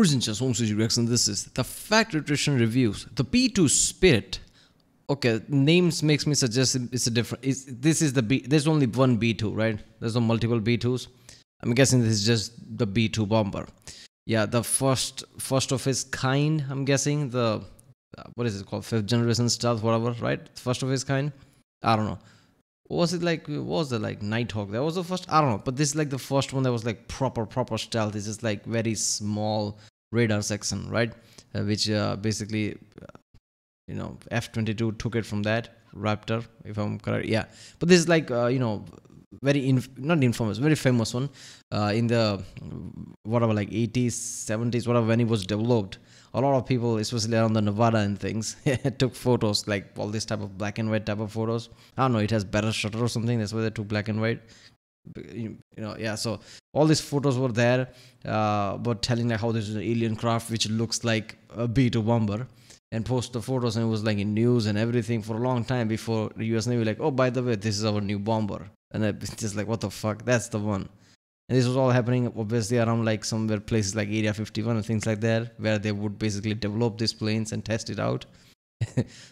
Just Home Studio Reaction. This is the Fat Electrician Reviews. The B2 Spirit. Okay, names makes me suggest it's a different. This is the B. There's only one B2, right? There's no multiple B2s. I'm guessing this is just the B2 bomber. Yeah, the first of its kind. I'm guessing the what is it called? 5th generation stealth, whatever, right? First of its kind. I don't know. Was it like, was it like Nighthawk? That was the first? I don't know. But this is like the first one that was like proper stealth. It's just like very small radar section, right? Which basically, F-22 took it from that Raptor, if I'm correct. Yeah. But this is like, very, not infamous, very famous one in the, whatever, like 80s, 70s, whatever, when it was developed. A lot of people, especially around the Nevada and things, took photos, like all this type of black and white type of photos. I don't know, it has better shutter or something. That's why they took black and white. Yeah. So all these photos were there, but telling like how this is an alien craft which looks like a B-2 bomber, and post the photos, and it was like in news and everything for a long time before the U.S. Navy like, oh, by the way, this is our new bomber, and it's just like, what the fuck? That's the one. And this was all happening obviously around like somewhere places like Area 51 and things like that, where they would basically develop these planes and test it out.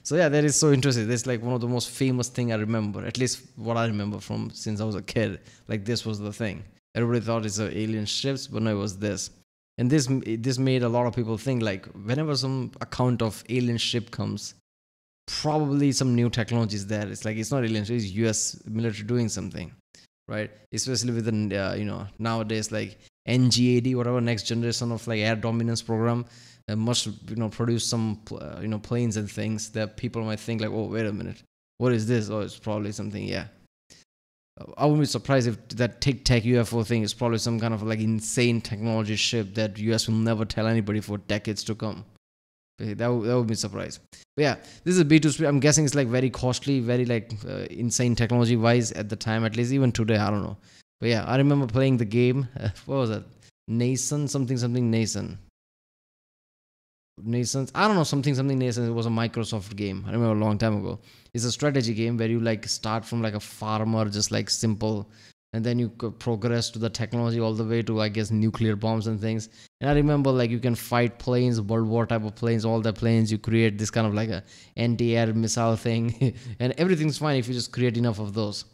So yeah, that is so interesting. That's like one of the most famous thing I remember, at least what I remember from since I was a kid. Like this was the thing. Everybody thought it's alien ships, but no, it was this. And this made a lot of people think like whenever some account of alien ship comes, probably some new technology is there. It's like it's not alien ship, it's US military doing something. Right, especially with the nowadays like NGAD, whatever, next generation of like air dominance program, must produce some planes and things that people might think like, oh, wait a minute, what is this? Oh, it's probably something. Yeah, I wouldn't be surprised if that Tic Tac UFO thing is probably some kind of like insane technology ship that US will never tell anybody for decades to come. That would be a surprise. But yeah, this is a B2 Spirit. I'm guessing it's like very costly, very like insane technology wise at the time, at least even today, I don't know. But yeah, I remember playing the game. What was that? Nason, something Nason. Nason's, I don't know, something Nason. It was a Microsoft game. I remember a long time ago. It's a strategy game where you like start from like a farmer, just like simple, and then you could progress to the technology all the way to, I guess, nuclear bombs and things. And I remember like you can fight planes, World War type of planes, all the planes. You create this kind of like a anti-air missile thing, and everything's fine if you just create enough of those.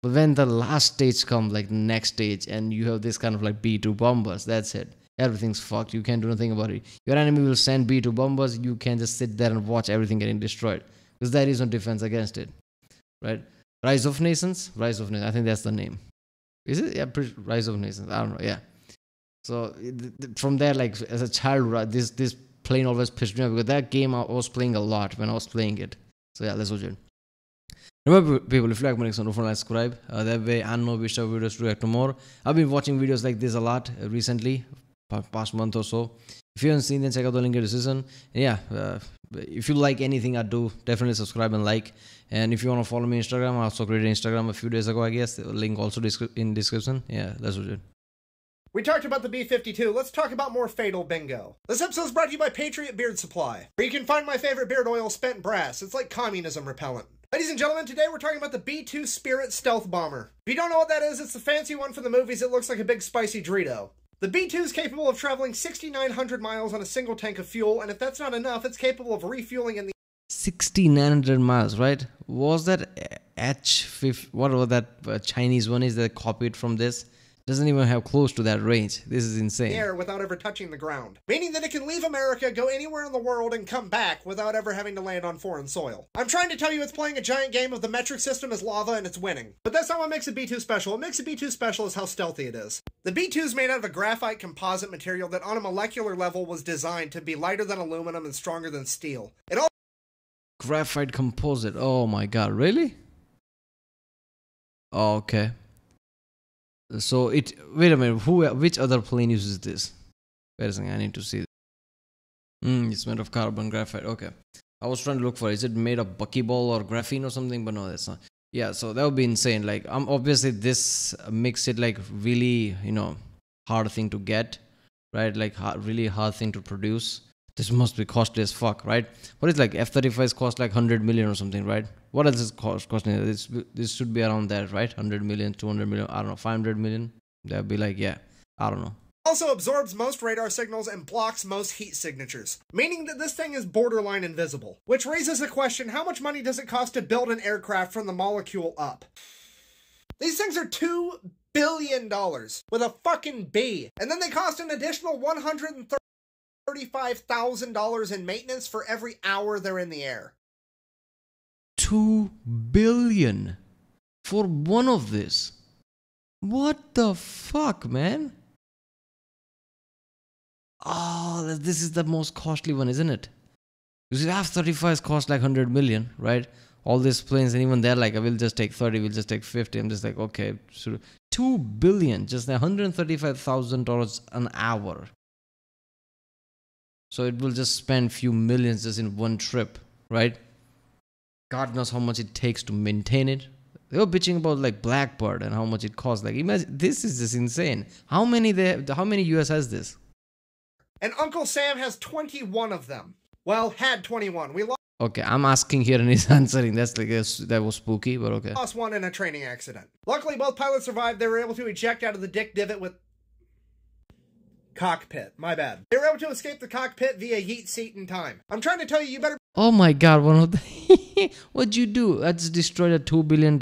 But when the last stage comes, like the next stage, and you have this kind of like B-2 bombers, that's it. Everything's fucked. You can't do nothing about it. Your enemy will send B-2 bombers. You can just sit there and watch everything getting destroyed, because there is no defense against it, right? Rise of Nations. I think that's the name. Is it? Yeah, Rise of Nations. I don't know. Yeah. So from there, like as a child, this plane always pissed me off, because that game I was playing a lot when I was playing it. So yeah, let's watch it. Remember, people, if you like my next one, don't forget to subscribe. That way I know which videos to react to more. I've been watching videos like this a lot recently, past month or so. If you haven't seen, then check out the link in the description. Yeah, if you like anything I do, definitely subscribe and like. And if you want to follow me on Instagram, I also created Instagram a few days ago, I guess. The link also in description. Yeah, that's what it. We talked about the B-52, let's talk about more fatal bingo. This episode is brought to you by Patriot Beard Supply, where you can find my favorite beard oil, Spent Brass. It's like communism repellent. Ladies and gentlemen, today we're talking about the B-2 Spirit Stealth Bomber. If you don't know what that is, it's the fancy one from the movies. It looks like a big spicy Dorito. The B-2 is capable of traveling 6,900 miles on a single tank of fuel, and if that's not enough, it's capable of refueling in the 6,900 miles, right? Was that H-50, whatever that Chinese one is that copied from this? Doesn't even have close to that range. This is insane. Air without ever touching the ground, meaning that it can leave America, go anywhere in the world, and come back without ever having to land on foreign soil. I'm trying to tell you it's playing a giant game of the metric system as lava, and it's winning. But that's not what makes a B-2 special. What makes a B-2 special is how stealthy it is. The B-2 is made out of a graphite composite material that on a molecular level was designed to be lighter than aluminum and stronger than steel. It all Graphite composite. Oh my god, really? Oh, okay. So wait a minute, which other plane uses this? Wait a second, I need to see. It's made of carbon graphite. Okay. I was trying to look for it. Is it made of buckyball or graphene or something? But no, that's not. Yeah, so that would be insane. Like, obviously this makes it like really, hard thing to get, right? Like really hard thing to produce. This must be costly as fuck, right? What is like F-35s cost like 100 million or something, right? What else is costing? This should be around that, right? 100 million, 200 million, I don't know, 500 million. That'd be like, yeah, I don't know. Also absorbs most radar signals and blocks most heat signatures, meaning that this thing is borderline invisible. Which raises the question, how much money does it cost to build an aircraft from the molecule up? These things are $2 billion with a fucking B, and then they cost an additional $135,000 in maintenance for every hour they're in the air. $2 billion for one of this. What the fuck, man? Oh, this is the most costly one, isn't it? Because F-35s cost like 100 million, right? All these planes, and even they're like, we'll just take 30, we'll just take 50. I'm just like, okay, so $2 billion, just $135,000 an hour. So it will just spend few millions just in one trip, right? God knows how much it takes to maintain it. They were bitching about like Blackbird and how much it costs. Like, imagine, this is just insane. How many US has this? And Uncle Sam has 21 of them. Well, had 21. We Okay, I'm asking here and he's answering. That's like that was spooky, but okay. lost one in a training accident. Luckily, both pilots survived. They were able to eject out of the dick divot with cockpit. My bad. They were able to escape the cockpit via yeet seat in time. I'm trying to tell you, you better. Oh my god, one of the. What'd you do? I just destroyed a $2 billion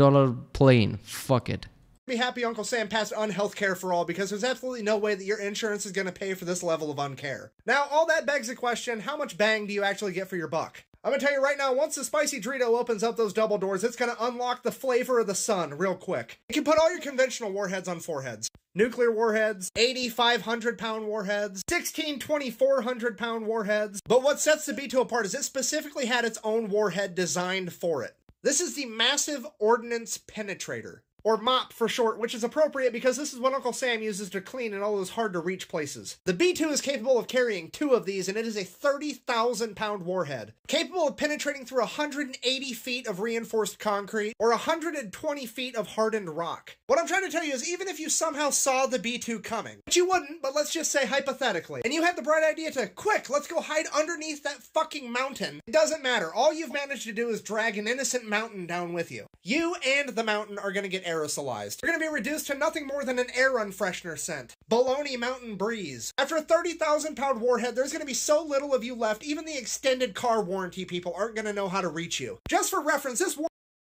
plane. Fuck it. Be happy Uncle Sam passed unhealth care for all, because there's absolutely no way that your insurance is going to pay for this level of uncare. Now, all that begs the question, how much bang do you actually get for your buck? I'm going to tell you right now, once the Spicy Dorito opens up those double doors, it's going to unlock the flavor of the sun real quick. You can put all your conventional warheads on foreheads. Nuclear warheads, 8,500-pound warheads, 16 2,400-pound warheads. But what sets the B-2 apart is it specifically had its own warhead designed for it. This is the Massive Ordnance Penetrator, or MOP for short, which is appropriate because this is what Uncle Sam uses to clean in all those hard-to-reach places. The B-2 is capable of carrying 2 of these, and it is a 30,000-pound warhead, capable of penetrating through 180 feet of reinforced concrete or 120 feet of hardened rock. What I'm trying to tell you is even if you somehow saw the B-2 coming, which you wouldn't, but let's just say hypothetically, and you had the bright idea to, quick, let's go hide underneath that fucking mountain, it doesn't matter. All you've managed to do is drag an innocent mountain down with you. You and the mountain are going to get aerosolized. You're going to be reduced to nothing more than an air unfreshener scent. Baloney Mountain Breeze. After a 30,000-pound warhead, there's going to be so little of you left, even the extended car warranty people aren't going to know how to reach you. Just for reference, this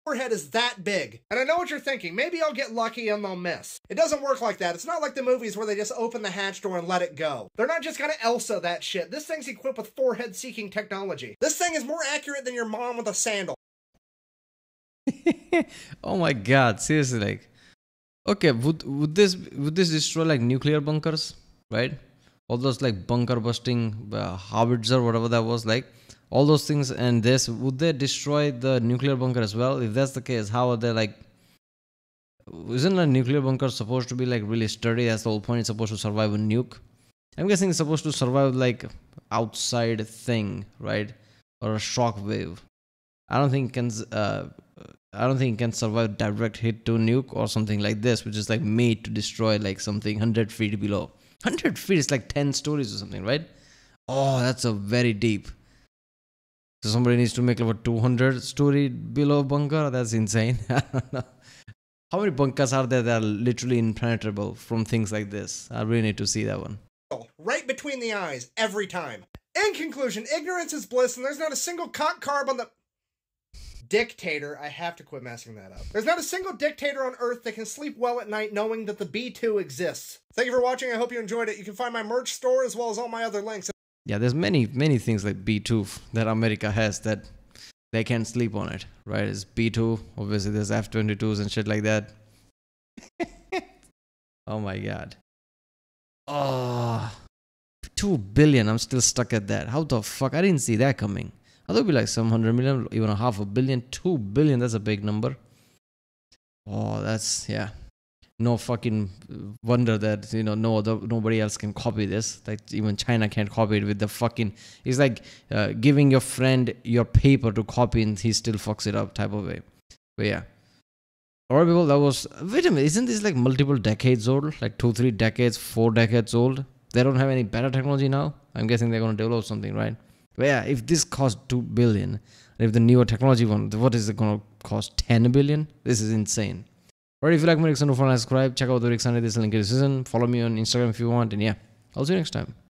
warhead is that big. And I know what you're thinking. Maybe I'll get lucky and they'll miss. It doesn't work like that. It's not like the movies where they just open the hatch door and let it go. They're not just gonna Elsa that shit. This thing's equipped with forehead-seeking technology. This thing is more accurate than your mom with a sandal. Oh my god, seriously, like, okay, would this destroy like nuclear bunkers, right? All those like bunker busting howitzer, whatever that was, like all those things, and this, would they destroy the nuclear bunker as well? If that's the case, how are they like? Isn't a nuclear bunker supposed to be like really sturdy? That's the whole point. It's supposed to survive a nuke. I'm guessing it's supposed to survive like outside thing, right? Or a shock wave. I don't think it can survive direct hit to a nuke or something like this, which is like made to destroy like something 100 feet below. 100 feet is like 10 stories or something, right? Oh, that's a very deep. So somebody needs to make like a 200 story below bunker. That's insane. I don't know. How many bunkers are there that are literally impenetrable from things like this? I really need to see that one. Right between the eyes, every time. In conclusion, ignorance is bliss, and there's not a single cock carb on the dictator. I have to quit messing that up. There's not a single dictator on Earth that can sleep well at night knowing that the B-2 exists. Thank you for watching. I hope you enjoyed it. You can find my merch store as well as all my other links. Yeah, there's many things like B-2 that America has that they can't sleep on it, right? It's B-2, obviously there's F-22s and shit like that. Oh my god. Oh, 2 billion, I'm still stuck at that. How the fuck? I didn't see that coming. I thought it'd be like some 100 million, even a half a billion. 2 billion, that's a big number. Oh, that's, yeah. No fucking wonder that, you know, nobody else can copy this. Like, even China can't copy it with the fucking... It's like giving your friend your paper to copy and he still fucks it up type of way. But yeah. Alright people, that was... Wait a minute, isn't this like multiple decades old? Like 2, 3 decades, 4 decades old? They don't have any better technology now? I'm guessing they're going to develop something, right? But yeah, if this cost 2 billion, and if the newer technology one, what is it going to cost? 10 billion? This is insane. Alright, if you like my Rick, don't forget to subscribe. Check out the Rick Sunday. This link in the description. Follow me on Instagram if you want. And yeah, I'll see you next time.